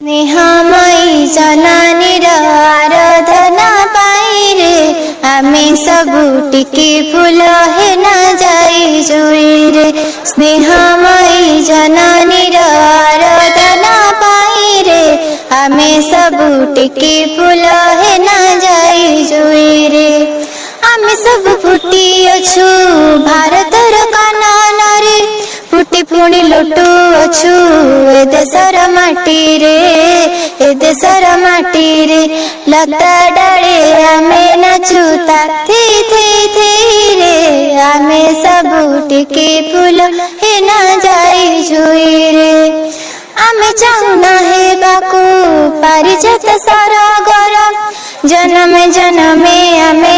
स्नेहमयी जनानी आराधना पाई रे आमे सबू टिके फूल है न जाई जुई रे। स्नेहमयी जनानी आराधना पाई रे आमे सबू टिके फूल है न जाई जुई रे। आमे सब फुटी अछु भारतर कानन रे फुटी पुणी लुटू अछु ए देशर माटी रे ए देशर माटी रे। लता डाले आमे नाचू थी थी थी रे आमे सबू टिके फूल हे न जाई जुई रे। आमे चाहुना हे बाकू पारिजात सारा गरम जनमे जनमे आमे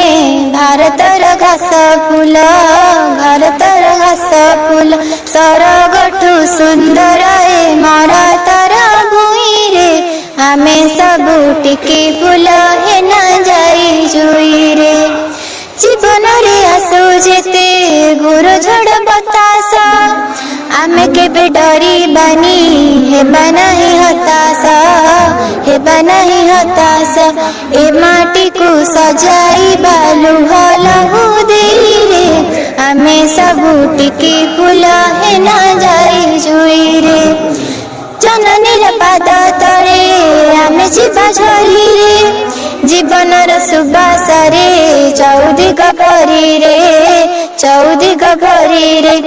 भारतर घास फूल भारतर घास फूल सरगठू सुंदर ए मरा तारा भूई रे आमे सबू टिके फूल हे न जाई जुई रे। जीवन रे आसो जेते घोर झड़ बतास आमे केबे डरी बानी हेबा नहीं हताश हेबा नहीं हताश। ए माटी को सजाई बालू हलहु देई रे आमे सबू टिके फूल हे न जाई जुई रे। जननीर पाद तले आमे जीवा झरी रे जीवनर सुबास रे चौदिग भरी रे चौदिग भरी रे।